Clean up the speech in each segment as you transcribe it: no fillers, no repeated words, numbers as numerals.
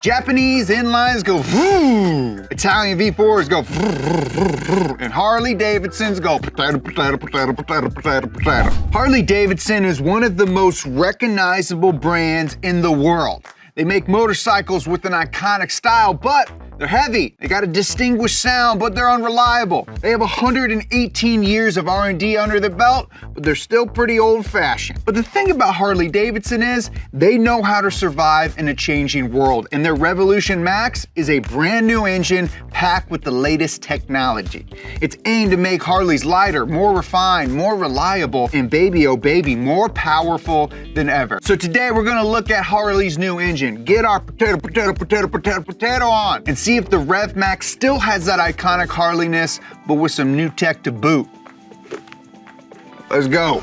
Japanese inlines go vroom. Italian V4s go vroom. And Harley Davidsons go potato, potato, potato, potato, potato, potato. Harley Davidson is one of the most recognizable brands in the world. They make motorcycles with an iconic style, but they're heavy. They got a distinguished sound, but they're unreliable. They have 118 years of R&D under their belt, but they're still pretty old-fashioned. But the thing about Harley Davidson is they know how to survive in a changing world, and their Revolution Max is a brand new engine packed with the latest technology. It's aimed to make Harleys lighter, more refined, more reliable, and baby oh baby, more powerful than ever. So today we're gonna look at Harley's new engine, get our potato, potato, potato, potato, potato on, and see if the Rev Max still has that iconic Harleyness, but with some new tech to boot. Let's go.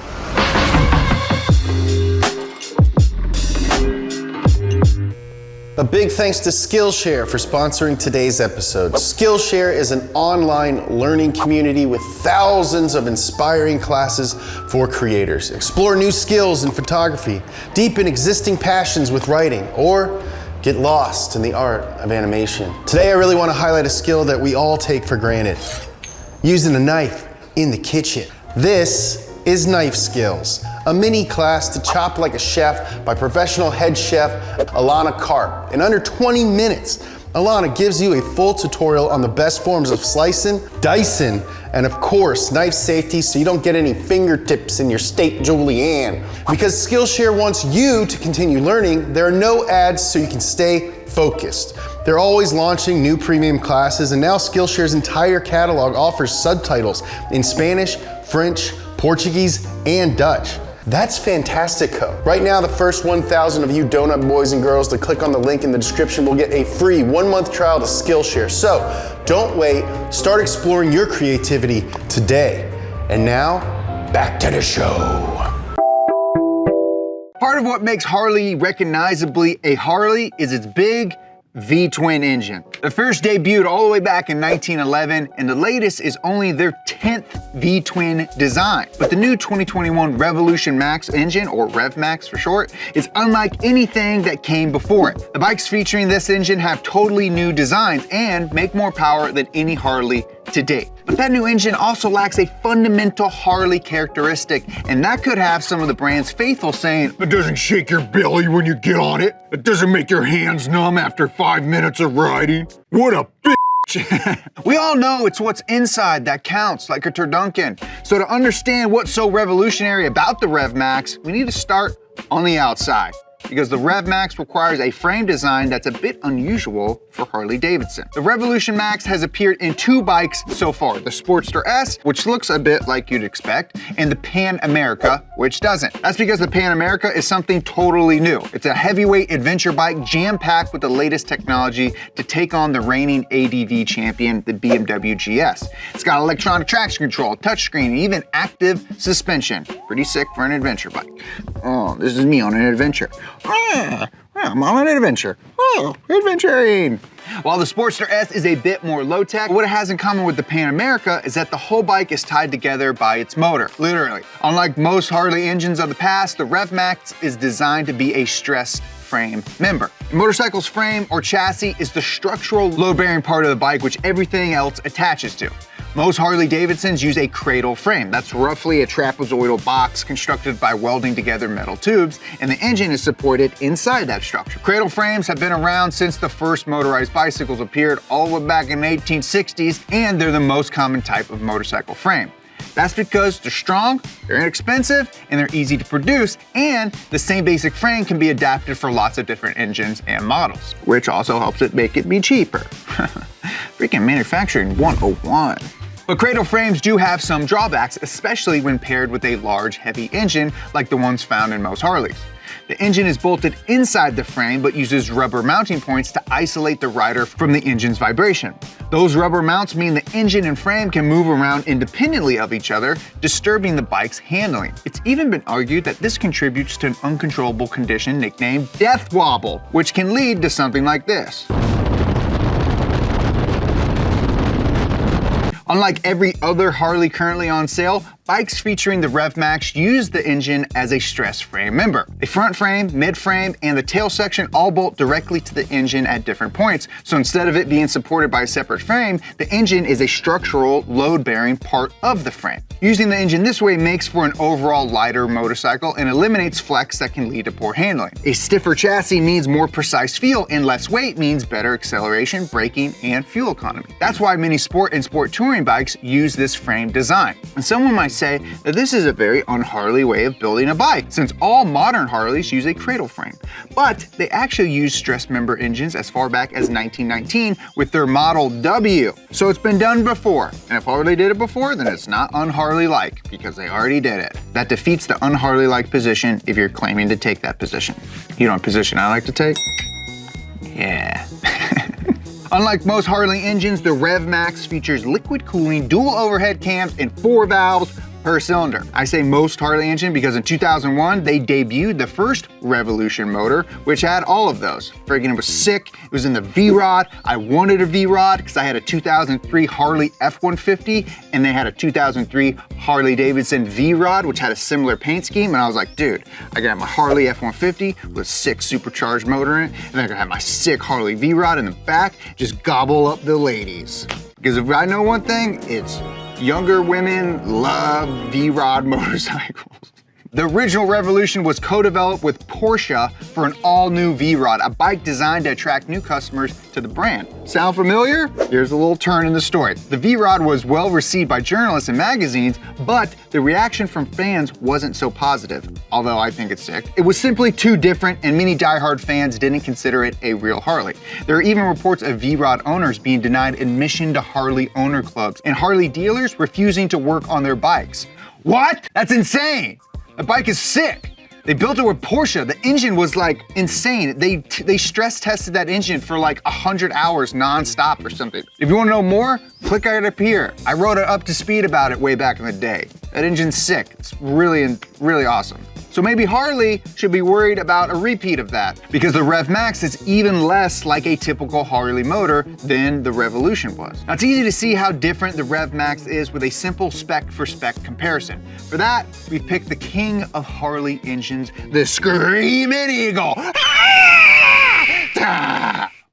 A big thanks to Skillshare for sponsoring today's episode. Skillshare is an online learning community with thousands of inspiring classes for creators. Explore new skills in photography, deepen existing passions with writing, or get lost in the art of animation. Today I really want to highlight a skill that we all take for granted: using a knife in the kitchen. This is Knife Skills, a mini class to chop like a chef by professional head chef Alana Karp. In under 20 minutes, Alana gives you a full tutorial on the best forms of slicing, dicing, and of course, knife safety so you don't get any fingertips in your steak julienne. Because Skillshare wants you to continue learning, there are no ads so you can stay focused. They're always launching new premium classes, and now Skillshare's entire catalog offers subtitles in Spanish, French, Portuguese, and Dutch. That's fantastico. Right now, the first 1,000 of you donut boys and girls to click on the link in the description will get a free 1-month trial to Skillshare. So don't wait, start exploring your creativity today. And now, back to the show. Part of what makes Harley recognizably a Harley is its big V-twin engine. The first debuted all the way back in 1911, and the latest is only their 10th V-twin design. But the new 2021 Revolution Max engine, or Rev Max for short, is unlike anything that came before it. The bikes featuring this engine have totally new designs and make more power than any Harley to date. But that new engine also lacks a fundamental Harley characteristic, and that could have some of the brand's faithful saying, "It doesn't shake your belly when you get on it. It doesn't make your hands numb after 5 minutes of riding. What a bitch." We all know it's what's inside that counts, like a turduncan. So to understand what's so revolutionary about the Rev Max, we need to start on the outside, because the Rev Max requires a frame design that's a bit unusual for Harley Davidson. The Revolution Max has appeared in 2 bikes so far, the Sportster S, which looks a bit like you'd expect, and the Pan America, which doesn't. That's because the Pan America is something totally new. It's a heavyweight adventure bike jam-packed with the latest technology to take on the reigning ADV champion, the BMW GS. It's got electronic traction control, touchscreen, and even active suspension. Pretty sick for an adventure bike. Oh, this is me on an adventure. I'm on an adventure. Oh, adventuring. While the Sportster S is a bit more low-tech, what it has in common with the Pan America is that the whole bike is tied together by its motor, literally. Unlike most Harley engines of the past, the Rev Max is designed to be a stress frame member. The motorcycle's frame or chassis is the structural load-bearing part of the bike which everything else attaches to. Most Harley Davidsons use a cradle frame. That's roughly a trapezoidal box constructed by welding together metal tubes, and the engine is supported inside that structure. Cradle frames have been around since the first motorized bicycles appeared all the way back in the 1860s, and they're the most common type of motorcycle frame. That's because they're strong, they're inexpensive, and they're easy to produce, and the same basic frame can be adapted for lots of different engines and models, which also helps it make it be cheaper. Freaking manufacturing 101. But cradle frames do have some drawbacks, especially when paired with a large, heavy engine like the ones found in most Harleys. The engine is bolted inside the frame but uses rubber mounting points to isolate the rider from the engine's vibration. Those rubber mounts mean the engine and frame can move around independently of each other, disturbing the bike's handling. It's even been argued that this contributes to an uncontrollable condition nicknamed death wobble, which can lead to something like this. Unlike every other Harley currently on sale, Bikes featuring the RevMax use the engine as a stress frame member. The front frame, mid frame, and the tail section all bolt directly to the engine at different points. So instead of it being supported by a separate frame, the engine is a structural, load-bearing part of the frame. Using the engine this way makes for an overall lighter motorcycle and eliminates flex that can lead to poor handling. A stiffer chassis means more precise feel, and less weight means better acceleration, braking, and fuel economy. That's why many sport and sport touring bikes use this frame design. And someone might say that this is a very un-Harley way of building a bike, since all modern Harleys use a cradle frame. But they actually use stress member engines as far back as 1919 with their Model W. So it's been done before, and if Harley did it before, then it's not un-Harley-like, because they already did it. That defeats the un-Harley-like position if you're claiming to take that position. You know what position I like to take? Yeah. Unlike most Harley engines, the RevMax features liquid cooling, dual overhead cams, and 4 valves per cylinder. I say most Harley engine because in 2001, they debuted the first Revolution motor, which had all of those. Friggin' it was sick. It was in the V-Rod. I wanted a V-Rod because I had a 2003 Harley F-150, and they had a 2003 Harley Davidson V-Rod, which had a similar paint scheme, and I was like, dude, I got my Harley F-150 with a sick supercharged motor in it, and then I gotta have my sick Harley V-Rod in the back, just gobble up the ladies. Because if I know one thing, it's younger women love V-Rod motorcycles. The original Revolution was co-developed with Porsche for an all-new V-Rod, a bike designed to attract new customers to the brand. Sound familiar? Here's a little turn in the story. The V-Rod was well received by journalists and magazines, but the reaction from fans wasn't so positive, although I think it's sick. It was simply too different, and many diehard fans didn't consider it a real Harley. There are even reports of V-Rod owners being denied admission to Harley owner clubs, and Harley dealers refusing to work on their bikes. What? That's insane! The bike is sick. They built it with Porsche. The engine was like insane. They stress tested that engine for like 100 hours non-stop or something. If you wanna know more, click right up here. I wrote it up to speed about it way back in the day. That engine's sick. It's really awesome. So maybe Harley should be worried about a repeat of that, because the RevMax is even less like a typical Harley motor than the Revolution was. Now it's easy to see how different the RevMax is with a simple spec for spec comparison. For that, we picked the king of Harley engines, the Screaming Eagle.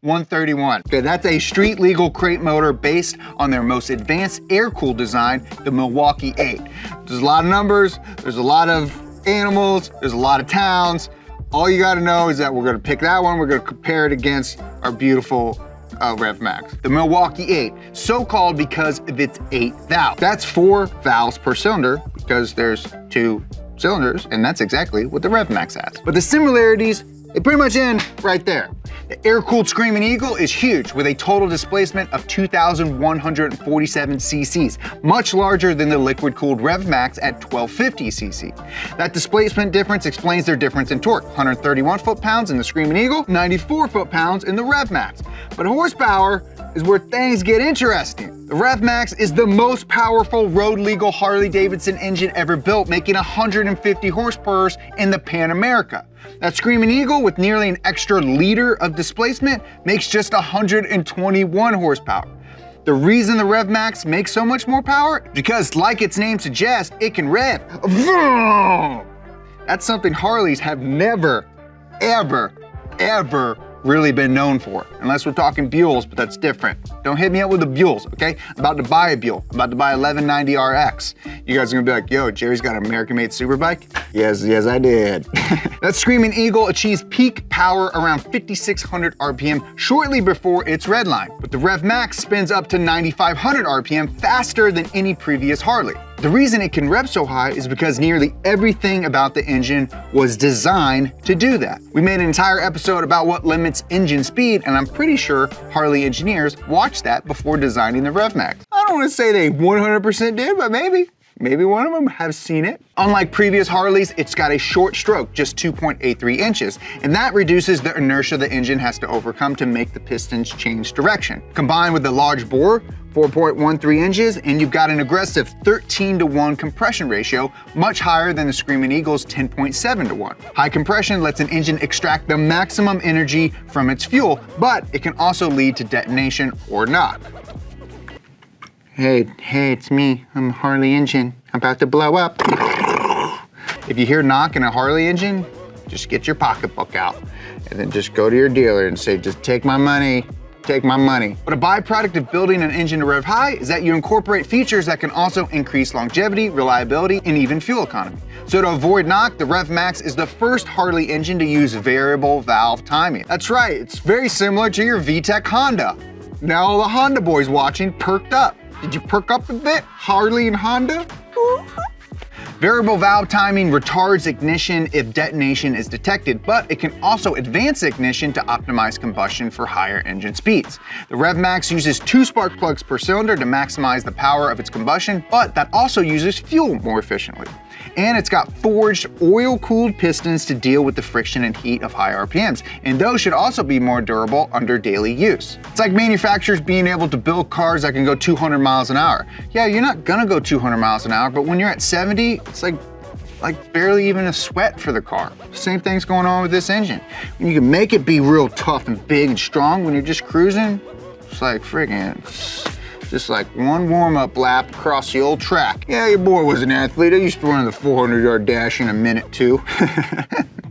131. Okay, that's a street legal crate motor based on their most advanced air-cooled design, the Milwaukee 8. There's a lot of numbers, there's a lot of animals, there's a lot of towns. All you gotta know is that we're gonna pick that one, we're gonna compare it against our beautiful RevMax. The Milwaukee 8, so called because of its 8 valves. That's 4 valves per cylinder because there's 2 cylinders, and that's exactly what the RevMax has. But the similarities, they pretty much end right there. The air-cooled Screaming Eagle is huge with a total displacement of 2,147 cc's, much larger than the liquid-cooled RevMax at 1,250 cc. That displacement difference explains their difference in torque, 131 foot-pounds in the Screaming Eagle, 94 foot-pounds in the RevMax. But horsepower is where things get interesting. The RevMax is the most powerful road-legal Harley Davidson engine ever built, making 150 horsepower in the Pan America. That Screaming Eagle, with nearly an extra liter of displacement, makes just 121 horsepower. The reason the RevMax makes so much more power? Because, like its name suggests, it can rev. Vroom! That's something Harleys have never, ever really been known for. Unless we're talking Buells, but that's different. Don't hit me up with the Buells, okay? I'm about to buy a Buell. I'm about to buy a 1190 RX. You guys are gonna be like, yo, Jerry's got an American-made superbike? Yes, I did. That Screaming Eagle achieves peak power around 5,600 RPM shortly before its redline, but the RevMax spins up to 9,500 RPM faster than any previous Harley. The reason it can rev so high is because nearly everything about the engine was designed to do that. We made an entire episode about what limits engine speed, and I'm pretty sure Harley engineers watched that before designing the RevMax. I don't want to say they 100% did, but maybe one of them have seen it. Unlike previous Harleys, it's got a short stroke, just 2.83 inches, and that reduces the inertia the engine has to overcome to make the pistons change direction. Combined with the large bore, 4.13 inches, and you've got an aggressive 13-to-1 compression ratio, much higher than the Screaming Eagle's 10.7-to-1. High compression lets an engine extract the maximum energy from its fuel, but it can also lead to detonation or not. Hey, it's me. I'm a Harley engine. I'm about to blow up. If you hear knock in a Harley engine, just get your pocketbook out and then just go to your dealer and say, just take my money. Take my money. But a byproduct of building an engine to rev high is that you incorporate features that can also increase longevity, reliability, and even fuel economy. So to avoid knock, the Rev Max is the first Harley engine to use variable valve timing. That's right, it's very similar to your VTEC Honda. Now all the Honda boys watching perked up. Did you perk up a bit, Harley and Honda? Variable valve timing retards ignition if detonation is detected, but it can also advance ignition to optimize combustion for higher engine speeds. The Rev Max uses 2 spark plugs per cylinder to maximize the power of its combustion, but that also uses fuel more efficiently. And it's got forged oil-cooled pistons to deal with the friction and heat of high RPMs, and those should also be more durable under daily use. It's like manufacturers being able to build cars that can go 200 miles an hour. Yeah, you're not gonna go 200 miles an hour, but when you're at 70, it's like barely even a sweat for the car. Same thing's going on with this engine. When you can make it be real tough and big and strong when you're just cruising, it's like friggin', just like one warm-up lap across the old track. Yeah, your boy was an athlete. I used to run the 400-yard dash in a minute too.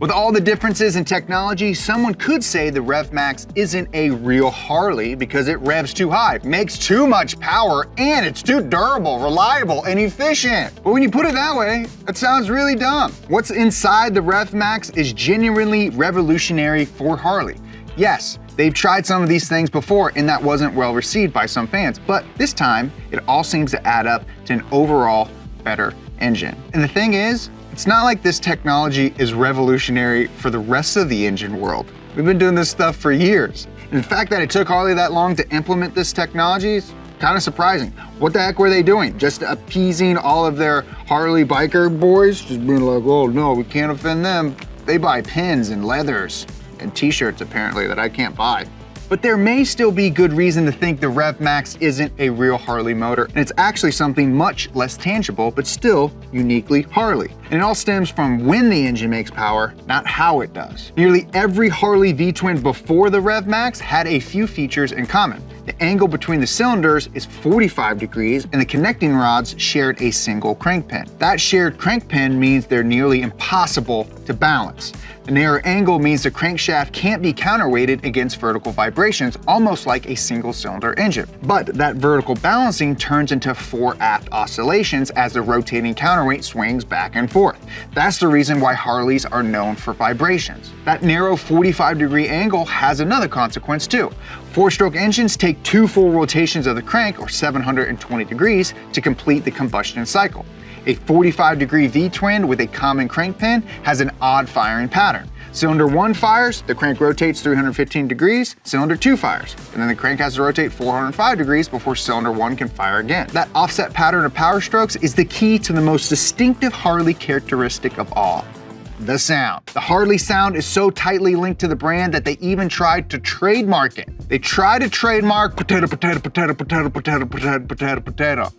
With all the differences in technology, someone could say the Rev Max isn't a real Harley because it revs too high, makes too much power, and it's too durable, reliable, and efficient. But when you put it that way, it sounds really dumb. What's inside the Rev Max is genuinely revolutionary for Harley. Yes, they've tried some of these things before and that wasn't well received by some fans, but this time it all seems to add up to an overall better engine. And the thing is, it's not like this technology is revolutionary for the rest of the engine world. We've been doing this stuff for years. And the fact that it took Harley that long to implement this technology is kind of surprising. What the heck were they doing? Just appeasing all of their Harley biker boys? Just being like, oh no, we can't offend them. They buy pins and leathers and t-shirts apparently that I can't buy. But there may still be good reason to think the Rev Max isn't a real Harley motor, and it's actually something much less tangible, but still uniquely Harley. And it all stems from when the engine makes power, not how it does. Nearly every Harley V-twin before the Rev Max had a few features in common. The angle between the cylinders is 45 degrees, and the connecting rods shared a single crank pin. That shared crank pin means they're nearly impossible to balance. The narrow angle means the crankshaft can't be counterweighted against vertical vibrations, almost like a single-cylinder engine. But that vertical balancing turns into fore-aft oscillations as the rotating counterweight swings back and forth. That's the reason why Harleys are known for vibrations. That narrow 45-degree angle has another consequence too. 4-stroke engines take 2 full rotations of the crank, or 720 degrees, to complete the combustion cycle. A 45-degree V-twin with a common crank pin has an odd firing pattern. Cylinder 1 fires, the crank rotates 315 degrees, cylinder 2 fires, and then the crank has to rotate 405 degrees before cylinder 1 can fire again. That offset pattern of power strokes is the key to the most distinctive Harley characteristic of all: the sound. The Harley sound is so tightly linked to the brand that they even tried to trademark it. They tried to trademark potato, potato, potato, potato, potato, potato, potato, potato.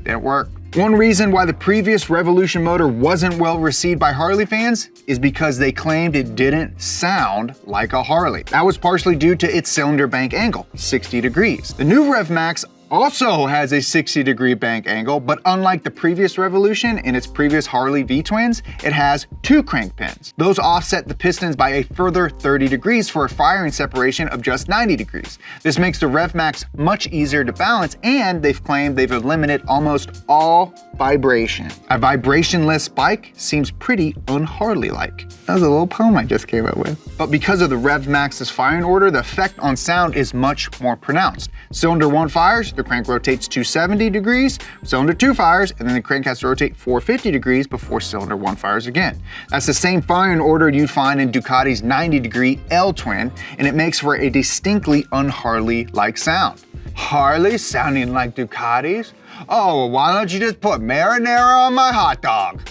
Didn't work. One reason why the previous Revolution motor wasn't well received by Harley fans is because they claimed it didn't sound like a Harley. That was partially due to its cylinder bank angle, 60 degrees. The new Rev Max also has a 60-degree bank angle, but unlike the previous Revolution and its previous Harley V-twins, it has 2 crank pins. Those offset the pistons by a further 30 degrees for a firing separation of just 90 degrees. This makes the Rev Max much easier to balance, and they've claimed they've eliminated almost all vibration. A vibrationless bike seems pretty un-Harley-like. That was a little poem I just came up with. But because of the Rev Max's firing order, the effect on sound is much more pronounced. Cylinder 1 fires, the crank rotates 270 degrees, cylinder 2 fires, and then the crank has to rotate 450 degrees before cylinder 1 fires again. That's the same firing order you'd find in Ducati's 90-degree L-twin, and it makes for a distinctly un-Harley-like sound. Harleys sounding like Ducatis? Oh, well, why don't you just put marinara on my hot dog?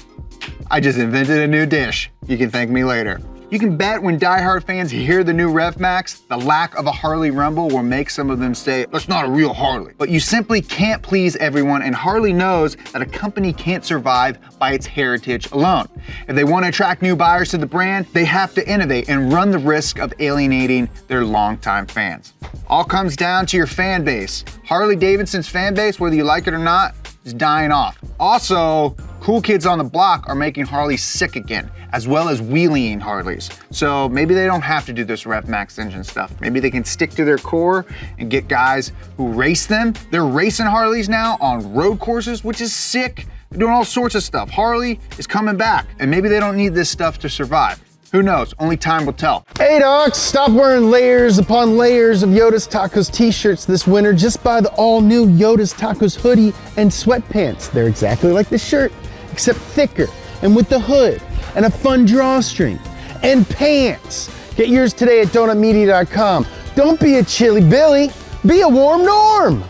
I just invented a new dish. You can thank me later. You can bet when diehard fans hear the new Rev Max, the lack of a Harley rumble will make some of them say, that's not a real Harley. But you simply can't please everyone, and Harley knows that a company can't survive by its heritage alone. If they want to attract new buyers to the brand, they have to innovate and run the risk of alienating their longtime fans. All comes down to your fan base. Harley Davidson's fan base, whether you like it or not, is dying off. Also, cool kids on the block are making Harleys sick again, as well as wheeling Harleys. So maybe they don't have to do this Rev Max engine stuff. Maybe they can stick to their core and get guys who race them. They're racing Harleys now on road courses, which is sick. They're doing all sorts of stuff. Harley is coming back, and maybe they don't need this stuff to survive. Who knows? Only time will tell. Hey docs, stop wearing layers upon layers of Yoda's Tacos t-shirts this winter. Just buy the all-new Yoda's Tacos hoodie and sweatpants. They're exactly like the shirt, except thicker and with the hood and a fun drawstring and pants. Get yours today at donutmedia.com. Don't be a chilly Billy, be a warm Norm.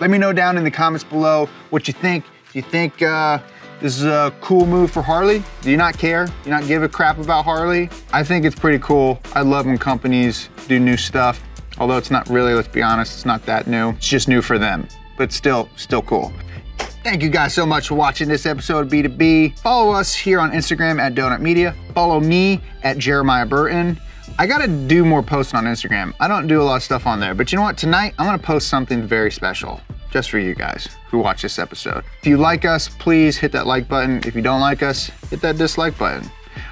Let me know down in the comments below what you think. Do you think this is a cool move for Harley? Do you not care? Do you not give a crap about Harley? I think it's pretty cool. I love when companies do new stuff. Although it's not really, let's be honest, it's not that new. It's just new for them, but still cool. Thank you guys so much for watching this episode of B2B. Follow us here on Instagram at Donut Media. Follow me at Jeremiah Burton. I gotta do more posts on Instagram. I don't do a lot of stuff on there, but you know what? Tonight, I'm gonna post something very special just for you guys who watch this episode. If you like us, please hit that like button. If you don't like us, hit that dislike button.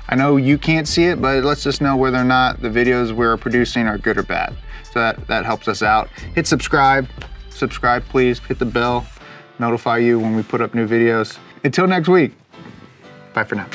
I know you can't see it, but it lets us know whether or not the videos we're producing are good or bad. So that helps us out. Hit subscribe. Subscribe, please. Hit the bell. Notify you when we put up new videos. Until next week, bye for now.